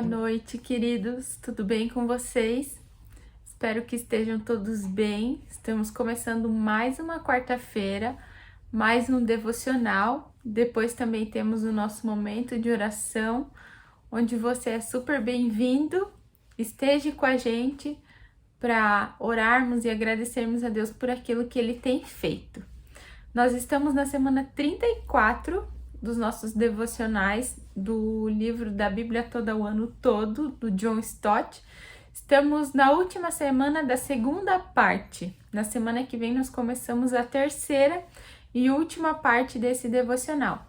noite, queridos. Tudo bem com vocês? Espero que estejam todos bem. Estamos começando mais uma quarta-feira, mais um devocional. Depois também temos o nosso momento de oração, onde você é super bem-vindo. Esteja com a gente para orarmos e agradecermos a Deus por aquilo que Ele tem feito. Nós estamos na semana 34 dos nossos devocionais do livro da Bíblia Toda o Ano Todo, do John Stott. Estamos na última semana da segunda parte. Na semana que vem nós começamos a terceira e última parte desse devocional.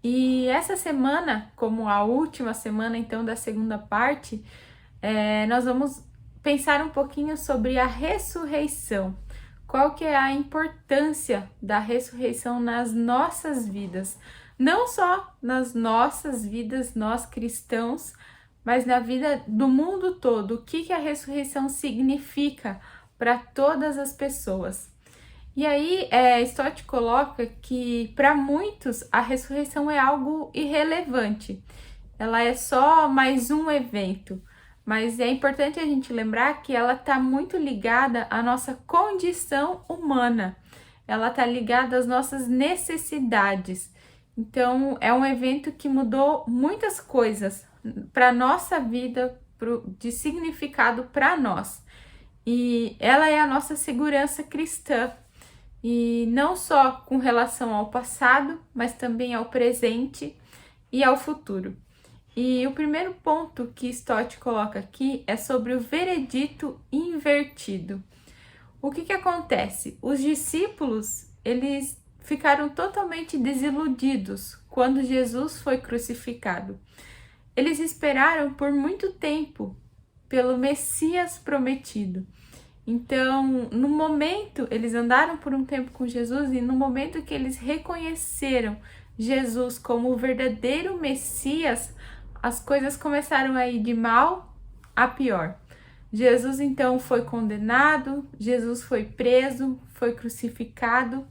E essa semana, como a última semana então da segunda parte, nós vamos pensar um pouquinho sobre a ressurreição. Qual que é a importância da ressurreição nas nossas vidas? Não só nas nossas vidas, nós cristãos, mas na vida do mundo todo. O que a ressurreição significa para todas as pessoas? E aí, Stott coloca que para muitos a ressurreição é algo irrelevante. Ela é só mais um evento. Mas é importante a gente lembrar que ela está muito ligada à nossa condição humana. Ela está ligada às nossas necessidades. Então, é um evento que mudou muitas coisas para a nossa vida, de significado para nós. E ela é a nossa segurança cristã. E não só com relação ao passado, mas também ao presente e ao futuro. E o primeiro ponto que Stott coloca aqui é sobre o veredito invertido. O que acontece? Os discípulos, eles ficaram totalmente desiludidos quando Jesus foi crucificado. Eles esperaram por muito tempo pelo Messias prometido. Então, no momento, eles andaram por um tempo com Jesus e no momento que eles reconheceram Jesus como o verdadeiro Messias, as coisas começaram a ir de mal a pior. Jesus então foi condenado, Jesus foi preso, foi crucificado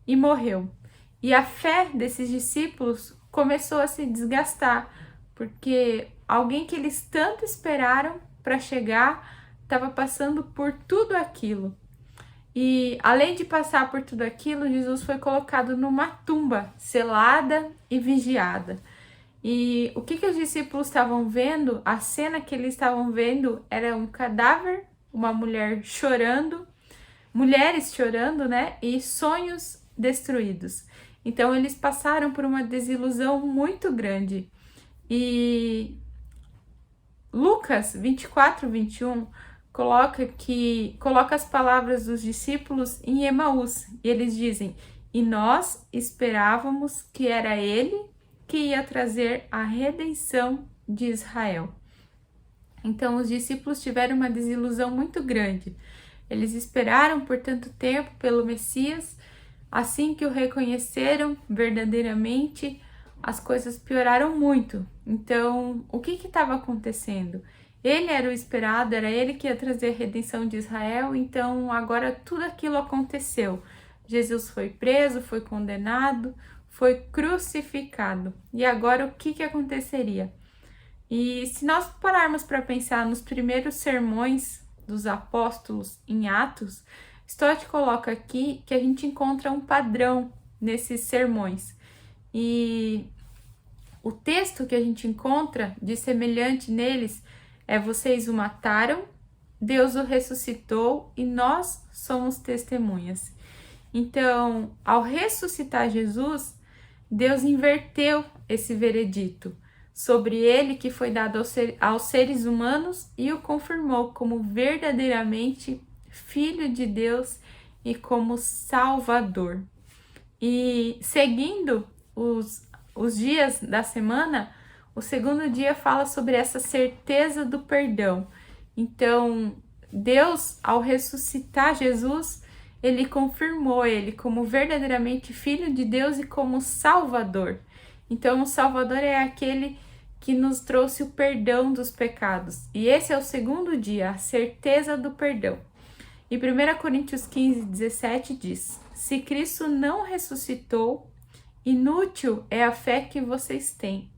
e morreu. E a fé desses discípulos começou a se desgastar, porque alguém que eles tanto esperaram para chegar estava passando por tudo aquilo. E além de passar por tudo aquilo, Jesus foi colocado numa tumba, selada e vigiada. E o que os discípulos estavam vendo, a cena que eles estavam vendo era um cadáver, uma mulher chorando, mulheres chorando, né? E sonhos destruídos. Então eles passaram por uma desilusão muito grande. E Lucas 24:21 coloca as palavras dos discípulos em Emaús. E eles dizem: "E nós esperávamos que era ele que ia trazer a redenção de Israel." Então os discípulos tiveram uma desilusão muito grande. Eles esperaram por tanto tempo pelo Messias, assim que o reconheceram verdadeiramente, as coisas pioraram muito. Então, o que estava acontecendo? Ele era o esperado, era ele que ia trazer a redenção de Israel, então agora tudo aquilo aconteceu. Jesus foi preso, foi condenado, foi crucificado. E agora o que aconteceria? E se nós pararmos para pensar nos primeiros sermões dos apóstolos em Atos, Stott coloca aqui que a gente encontra um padrão nesses sermões. E o texto que a gente encontra de semelhante neles é: "Vocês o mataram, Deus o ressuscitou e nós somos testemunhas." Então, ao ressuscitar Jesus, Deus inverteu esse veredito sobre ele que foi dado aos seres humanos e o confirmou como verdadeiramente Filho de Deus e como Salvador. E seguindo os dias da semana, o segundo dia fala sobre essa certeza do perdão. Então, Deus, ao ressuscitar Jesus, ele confirmou ele como verdadeiramente Filho de Deus e como Salvador. Então, o Salvador é aquele que nos trouxe o perdão dos pecados. E esse é o segundo dia, a certeza do perdão. E 1 Coríntios 15:17 diz: "Se Cristo não ressuscitou, inútil é a fé que vocês têm,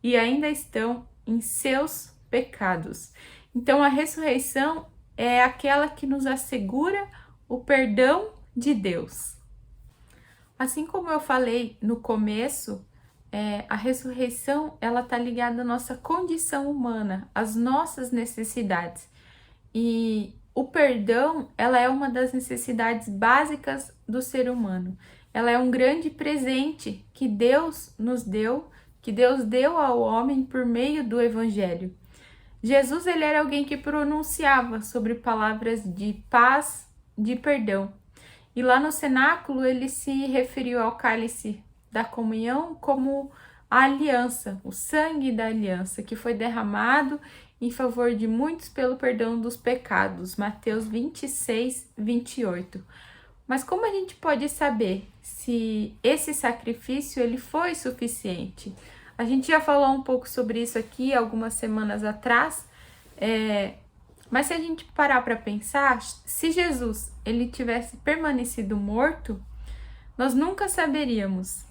e ainda estão em seus pecados. Então, a ressurreição é aquela que nos assegura o perdão de Deus. Assim como eu falei no começo, a ressurreição ela está ligada à nossa condição humana, às nossas necessidades. E o perdão, ela é uma das necessidades básicas do ser humano. Ela é um grande presente que Deus nos deu, que Deus deu ao homem por meio do Evangelho. Jesus, ele era alguém que pronunciava sobre palavras de paz, de perdão. E lá no cenáculo, ele se referiu ao cálice da comunhão como a aliança, o sangue da aliança, que foi derramado em favor de muitos pelo perdão dos pecados. Mateus 26, 28. Mas como a gente pode saber se esse sacrifício ele foi suficiente? A gente já falou um pouco sobre isso aqui algumas semanas atrás, mas se a gente parar para pensar, se Jesus ele tivesse permanecido morto, nós nunca saberíamos.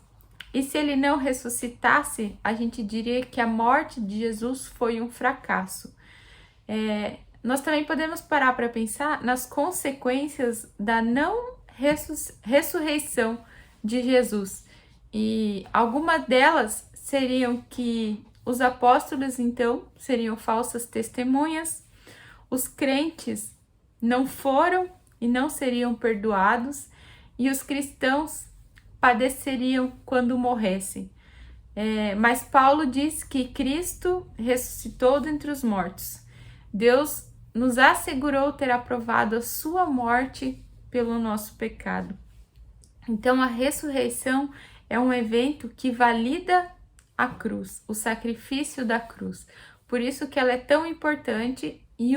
E se ele não ressuscitasse, a gente diria que a morte de Jesus foi um fracasso. Nós também podemos parar para pensar nas consequências da não ressurreição de Jesus. E algumas delas seriam que os apóstolos, então, seriam falsas testemunhas, os crentes não foram e não seriam perdoados, e os cristãos padeceriam quando morressem. Mas Paulo diz que Cristo ressuscitou dentre os mortos. Deus nos assegurou ter aprovado a sua morte pelo nosso pecado. Então, a ressurreição é um evento que valida a cruz, o sacrifício da cruz. Por isso que ela é tão importante e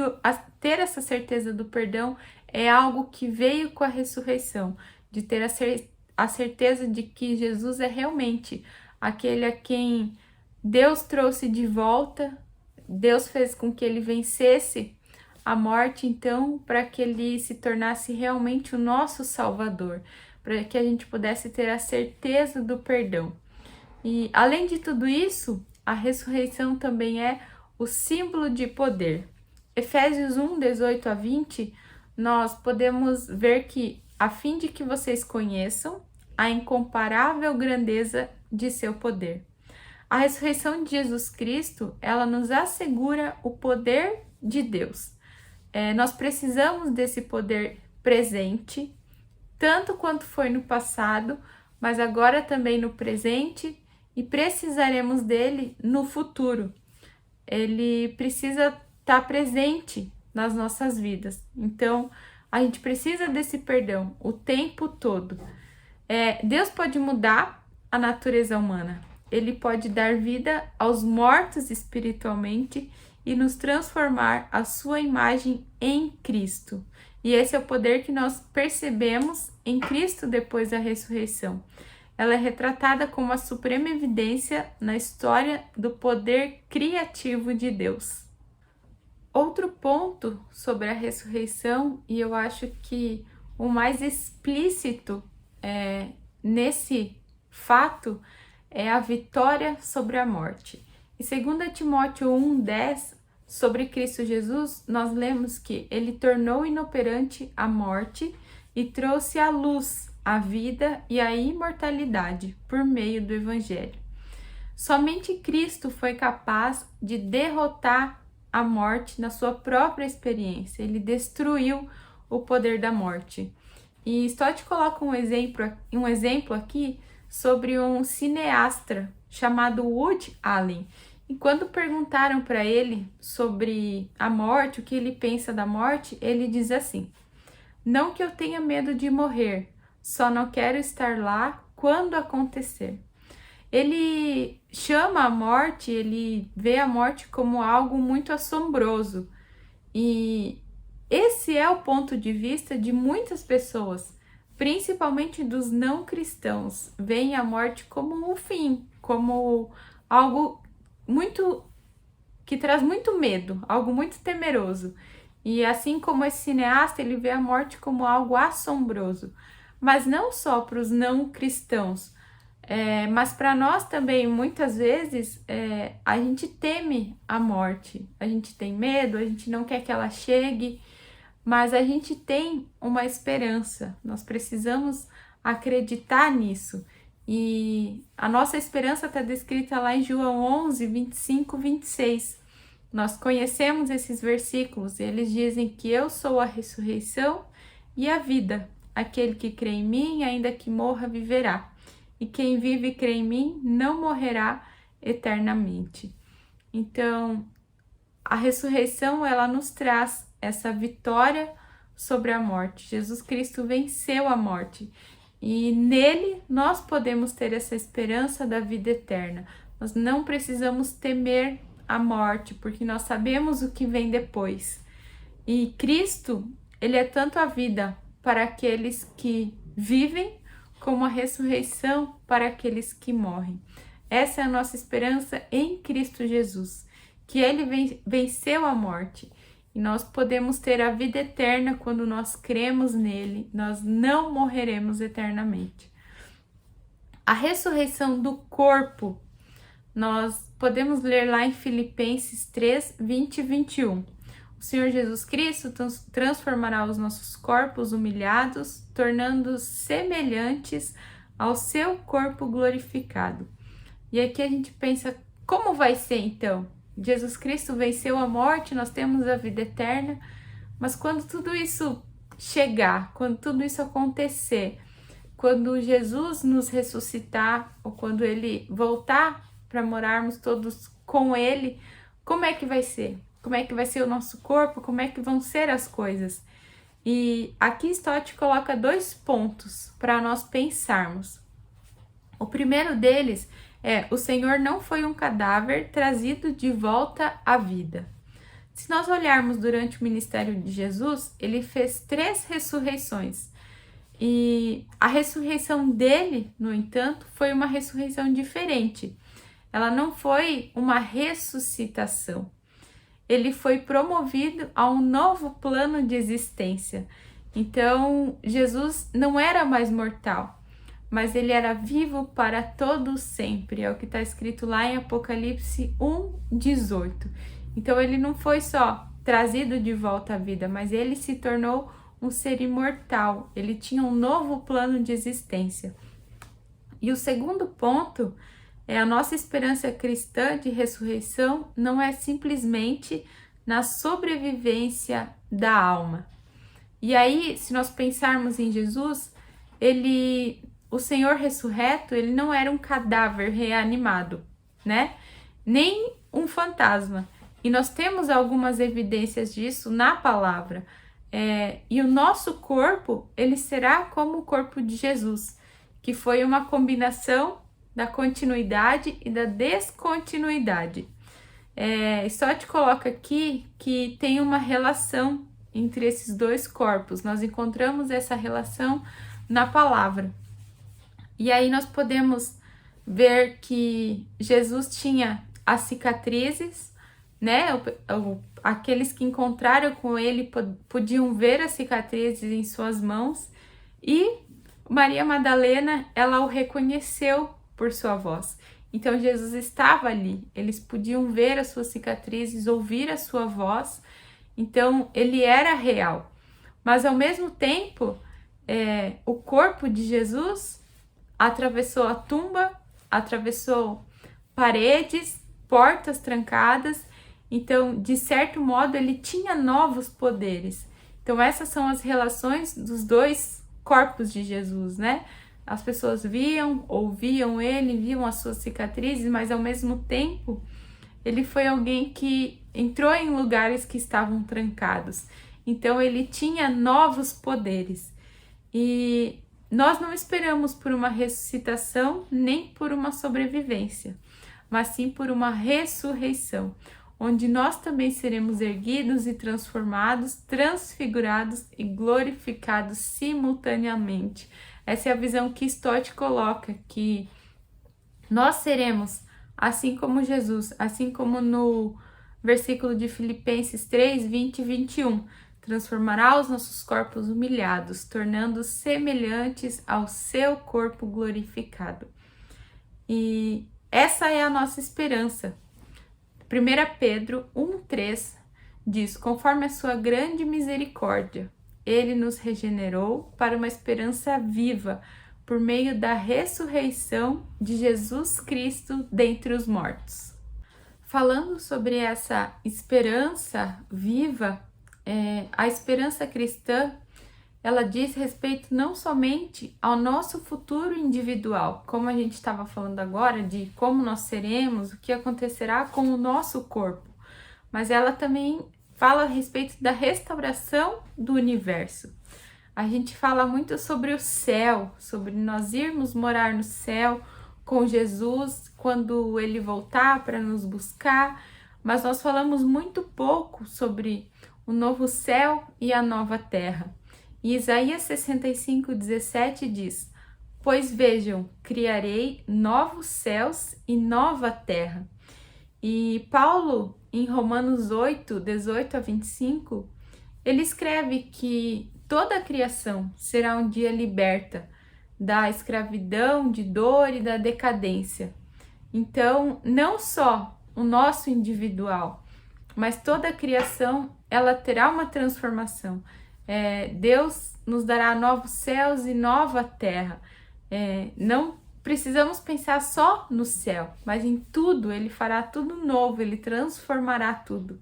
ter essa certeza do perdão é algo que veio com a ressurreição, de ter a certeza de que Jesus é realmente aquele a quem Deus trouxe de volta, Deus fez com que ele vencesse a morte, então, para que ele se tornasse realmente o nosso Salvador, para que a gente pudesse ter a certeza do perdão. E, além de tudo isso, a ressurreição também é o símbolo de poder. Efésios 1, 18 a 20, nós podemos ver que, a fim de que vocês conheçam a incomparável grandeza de seu poder. A ressurreição de Jesus Cristo, ela nos assegura o poder de Deus. Nós precisamos desse poder presente, tanto quanto foi no passado, mas agora também no presente, e precisaremos dele no futuro. Ele precisa estar presente nas nossas vidas. Então, a gente precisa desse perdão o tempo todo. Deus pode mudar a natureza humana. Ele pode dar vida aos mortos espiritualmente e nos transformar à sua imagem em Cristo. E esse é o poder que nós percebemos em Cristo depois da ressurreição. Ela é retratada como a suprema evidência na história do poder criativo de Deus. Outro ponto sobre a ressurreição, e eu acho que o mais explícito nesse fato, é a vitória sobre a morte. Em 2 Timóteo 1,10, sobre Cristo Jesus, nós lemos que ele tornou inoperante a morte e trouxe à luz a vida e a imortalidade por meio do Evangelho. Somente Cristo foi capaz de derrotar a morte na sua própria experiência. Ele destruiu o poder da morte. E só te coloco um exemplo aqui sobre um cineasta chamado Woody Allen. E quando perguntaram para ele sobre a morte, o que ele pensa da morte, ele diz assim: não que eu tenha medo de morrer, só não quero estar lá quando acontecer. Ele chama a morte, ele vê a morte como algo muito assombroso. E esse é o ponto de vista de muitas pessoas, principalmente dos não cristãos. Veem a morte como um fim, como algo que traz muito medo, algo muito temeroso. E assim como esse cineasta, ele vê a morte como algo assombroso. Mas não só para os não cristãos. Mas para nós também, muitas vezes, a gente teme a morte, a gente tem medo, a gente não quer que ela chegue, mas a gente tem uma esperança, nós precisamos acreditar nisso. E a nossa esperança está descrita lá em João 11, 25, 26. Nós conhecemos esses versículos, eles dizem que eu sou a ressurreição e a vida. Aquele que crê em mim, ainda que morra, viverá. E quem vive e crê em mim não morrerá eternamente. Então, a ressurreição, ela nos traz essa vitória sobre a morte. Jesus Cristo venceu a morte. E nele nós podemos ter essa esperança da vida eterna. Nós não precisamos temer a morte, porque nós sabemos o que vem depois. E Cristo, ele é tanto a vida para aqueles que vivem, como a ressurreição para aqueles que morrem. Essa é a nossa esperança em Cristo Jesus, que ele venceu a morte. E nós podemos ter a vida eterna quando nós cremos nele, nós não morreremos eternamente. A ressurreição do corpo, nós podemos ler lá em Filipenses 3, 20 e 21. O Senhor Jesus Cristo transformará os nossos corpos humilhados, tornando-os semelhantes ao seu corpo glorificado. E aqui a gente pensa, como vai ser então? Jesus Cristo venceu a morte, nós temos a vida eterna, mas quando tudo isso chegar, quando tudo isso acontecer, quando Jesus nos ressuscitar, ou quando ele voltar para morarmos todos com ele, como é que vai ser? Como é que vai ser o nosso corpo? Como é que vão ser as coisas? E aqui Stott coloca 2 pontos para nós pensarmos. O primeiro deles é: o Senhor não foi um cadáver trazido de volta à vida. Se nós olharmos durante o ministério de Jesus, ele fez 3 ressurreições. E a ressurreição dele, no entanto, foi uma ressurreição diferente. Ela não foi uma ressuscitação. Ele foi promovido a um novo plano de existência. Então, Jesus não era mais mortal, mas ele era vivo para todo sempre. É o que está escrito lá em Apocalipse 1:18. Então, ele não foi só trazido de volta à vida, mas ele se tornou um ser imortal. Ele tinha um novo plano de existência. E o segundo ponto é: a nossa esperança cristã de ressurreição não é simplesmente na sobrevivência da alma. E aí, se nós pensarmos em Jesus, o Senhor ressurreto, ele não era um cadáver reanimado, né? Nem um fantasma. E nós temos algumas evidências disso na palavra. E o nosso corpo, ele será como o corpo de Jesus, que foi uma combinação da continuidade e da descontinuidade. Stott coloca aqui que tem uma relação entre esses 2 corpos. Nós encontramos essa relação na palavra. E aí nós podemos ver que Jesus tinha as cicatrizes, né? Aqueles que encontraram com ele podiam ver as cicatrizes em suas mãos. E Maria Madalena, ela o reconheceu por sua voz. Então Jesus estava ali, eles podiam ver as suas cicatrizes, ouvir a sua voz. Então ele era real. Mas ao mesmo tempo, o corpo de Jesus atravessou a tumba, atravessou paredes, portas trancadas. Então, de certo modo, ele tinha novos poderes. Então, essas são as relações dos 2 corpos de Jesus, né? As pessoas viam, ouviam ele, viam as suas cicatrizes, mas ao mesmo tempo, ele foi alguém que entrou em lugares que estavam trancados. Então, ele tinha novos poderes. E nós não esperamos por uma ressuscitação, nem por uma sobrevivência, mas sim por uma ressurreição, onde nós também seremos erguidos e transformados, transfigurados e glorificados simultaneamente. Essa é a visão que Stott coloca, que nós seremos assim como Jesus, assim como no versículo de Filipenses 3, 20 e 21. Transformará os nossos corpos humilhados, tornando-os semelhantes ao seu corpo glorificado. E essa é a nossa esperança. 1 Pedro 1,3 diz: conforme a sua grande misericórdia, ele nos regenerou para uma esperança viva por meio da ressurreição de Jesus Cristo dentre os mortos. Falando sobre essa esperança viva, a esperança cristã, ela diz respeito não somente ao nosso futuro individual, como a gente estava falando agora, de como nós seremos, o que acontecerá com o nosso corpo, mas ela também fala a respeito da restauração do universo. A gente fala muito sobre o céu, sobre nós irmos morar no céu com Jesus quando ele voltar para nos buscar, mas nós falamos muito pouco sobre o novo céu e a nova terra. E Isaías 65:17 diz: pois vejam, criarei novos céus e nova terra. E Paulo, em Romanos 8:18-25, ele escreve que toda a criação será um dia liberta da escravidão, de dor e da decadência. Então, não só o nosso individual, mas toda a criação, ela terá uma transformação. Deus nos dará novos céus e nova terra. Não precisamos pensar só no céu, mas em tudo, ele fará tudo novo, ele transformará tudo.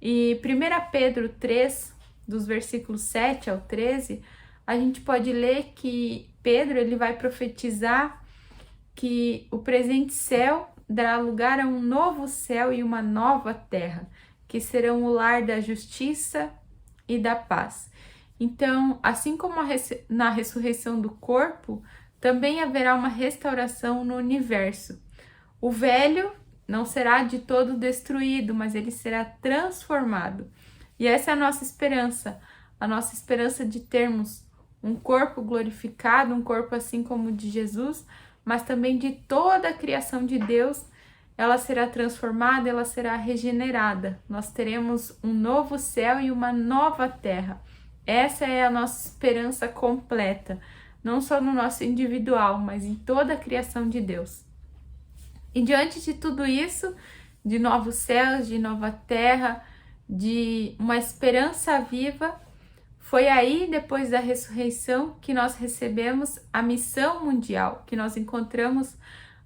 E 1 Pedro 3, dos versículos 7 ao 13, a gente pode ler que Pedro ele vai profetizar que o presente céu dará lugar a um novo céu e uma nova terra, que serão o lar da justiça e da paz. Então, assim como na ressurreição do corpo, também haverá uma restauração no universo. O velho não será de todo destruído, mas ele será transformado. E essa é a nossa esperança de termos um corpo glorificado, um corpo assim como o de Jesus, mas também de toda a criação de Deus, ela será transformada, ela será regenerada. Nós teremos um novo céu e uma nova terra. Essa é a nossa esperança completa, não só no nosso individual, mas em toda a criação de Deus. E diante de tudo isso, de novos céus, de nova terra, de uma esperança viva, foi aí, depois da ressurreição, que nós recebemos a missão mundial, que nós encontramos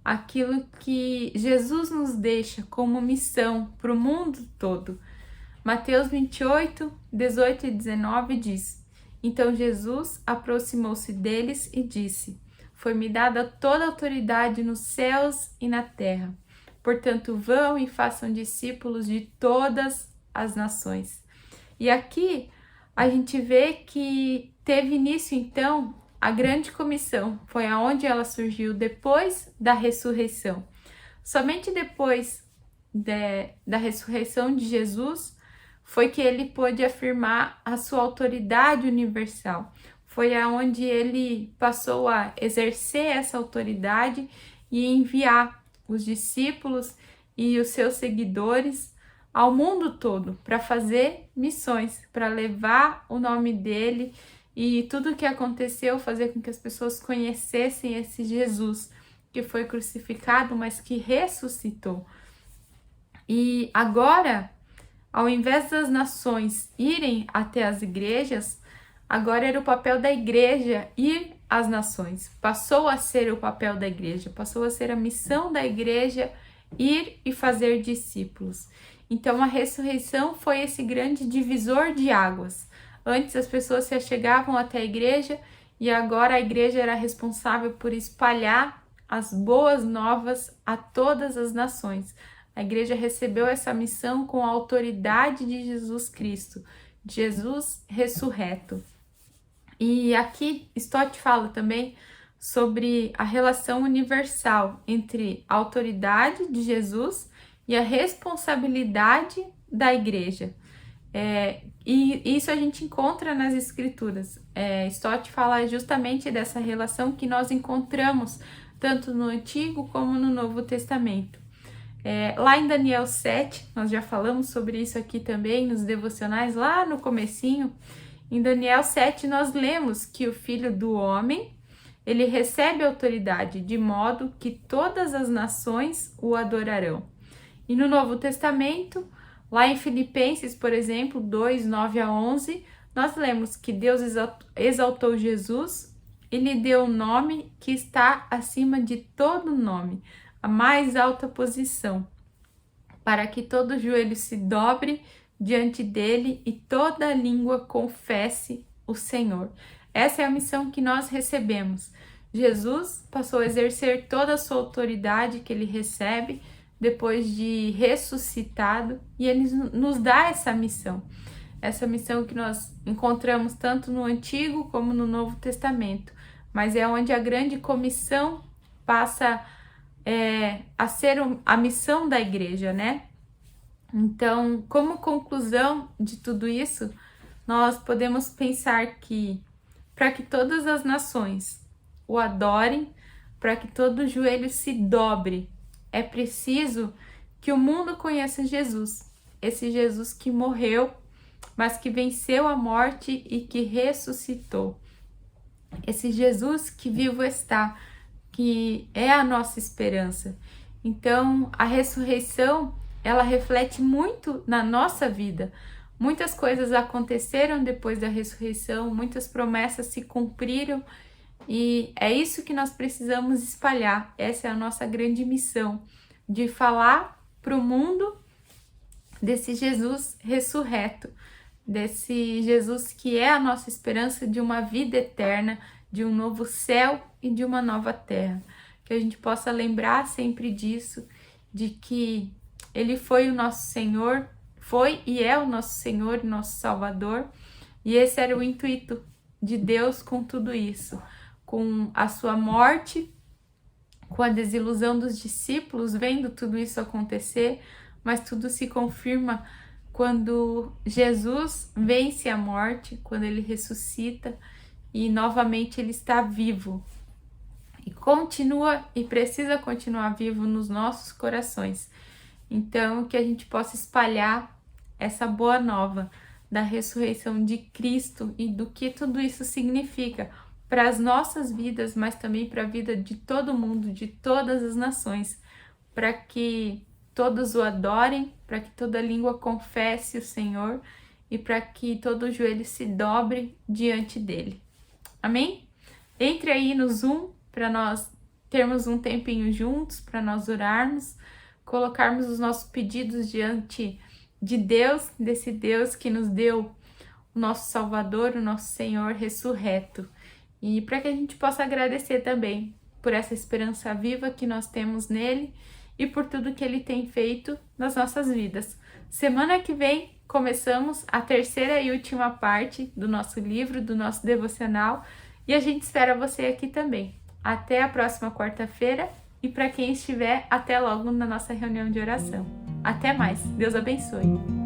aquilo que Jesus nos deixa como missão para o mundo todo. Mateus 28:18 e 19 diz: então Jesus aproximou-se deles e disse: foi-me dada toda a autoridade nos céus e na terra. Portanto, vão e façam discípulos de todas as nações. E aqui a gente vê que teve início, então, a grande comissão. Foi aonde ela surgiu depois da ressurreição. Somente depois da ressurreição de Jesus foi que ele pôde afirmar a sua autoridade universal. Foi aonde ele passou a exercer essa autoridade e enviar os discípulos e os seus seguidores ao mundo todo para fazer missões, para levar o nome dele e tudo o que aconteceu, fazer com que as pessoas conhecessem esse Jesus que foi crucificado, mas que ressuscitou. E agora, ao invés das nações irem até as igrejas, agora era o papel da igreja ir às nações. Passou a ser o papel da igreja, passou a ser a missão da igreja ir e fazer discípulos. Então a ressurreição foi esse grande divisor de águas. Antes as pessoas se achegavam até a igreja e agora a igreja era responsável por espalhar as boas novas a todas as nações. A igreja recebeu essa missão com a autoridade de Jesus Cristo, Jesus ressurreto. E aqui Stott fala também sobre a relação universal entre a autoridade de Jesus e a responsabilidade da igreja. E isso a gente encontra nas escrituras. Stott fala justamente dessa relação que nós encontramos tanto no Antigo como no Novo Testamento. Lá em Daniel 7, nós já falamos sobre isso aqui também nos devocionais, lá no comecinho. Em Daniel 7 nós lemos que o Filho do Homem, ele recebe autoridade, de modo que todas as nações o adorarão. E no Novo Testamento, lá em Filipenses, por exemplo, 2, 9 a 11, nós lemos que Deus exaltou Jesus e lhe deu o nome que está acima de todo nome, a mais alta posição, para que todo joelho se dobre diante dele e toda língua confesse o Senhor. Essa é a missão que nós recebemos. Jesus passou a exercer toda a sua autoridade que ele recebe depois de ressuscitado, e ele nos dá essa missão que nós encontramos tanto no Antigo como no Novo Testamento, mas é onde a grande comissão passa a ser a missão da igreja, né? Então, como conclusão de tudo isso, nós podemos pensar que para que todas as nações o adorem, para que todo joelho se dobre, é preciso que o mundo conheça Jesus, esse Jesus que morreu, mas que venceu a morte e que ressuscitou. Esse Jesus que vivo está, que é a nossa esperança. Então, a ressurreição, ela reflete muito na nossa vida. Muitas coisas aconteceram depois da ressurreição, muitas promessas se cumpriram, e é isso que nós precisamos espalhar. Essa é a nossa grande missão, de falar para o mundo desse Jesus ressurreto, desse Jesus que é a nossa esperança de uma vida eterna, de um novo céu e de uma nova terra. Que a gente possa lembrar sempre disso, de que ele foi o nosso Senhor, foi e é o nosso Senhor e nosso Salvador, e esse era o intuito de Deus com tudo isso, com a sua morte, com a desilusão dos discípulos, vendo tudo isso acontecer, mas tudo se confirma quando Jesus vence a morte, quando ele ressuscita e novamente ele está vivo. E continua e precisa continuar vivo nos nossos corações. Então, que a gente possa espalhar essa boa nova da ressurreição de Cristo e do que tudo isso significa para as nossas vidas, mas também para a vida de todo mundo, de todas as nações, para que todos o adorem, para que toda língua confesse o Senhor e para que todo joelho se dobre diante dele. Amém? Entre aí no Zoom para nós termos um tempinho juntos, para nós orarmos, colocarmos os nossos pedidos diante de Deus, desse Deus que nos deu o nosso Salvador, o nosso Senhor ressurreto. E para que a gente possa agradecer também por essa esperança viva que nós temos nele e por tudo que ele tem feito nas nossas vidas. Semana que vem começamos a terceira e última parte do nosso livro, do nosso devocional, e a gente espera você aqui também. Até a próxima quarta-feira e para quem estiver, até logo na nossa reunião de oração. Até mais. Deus abençoe.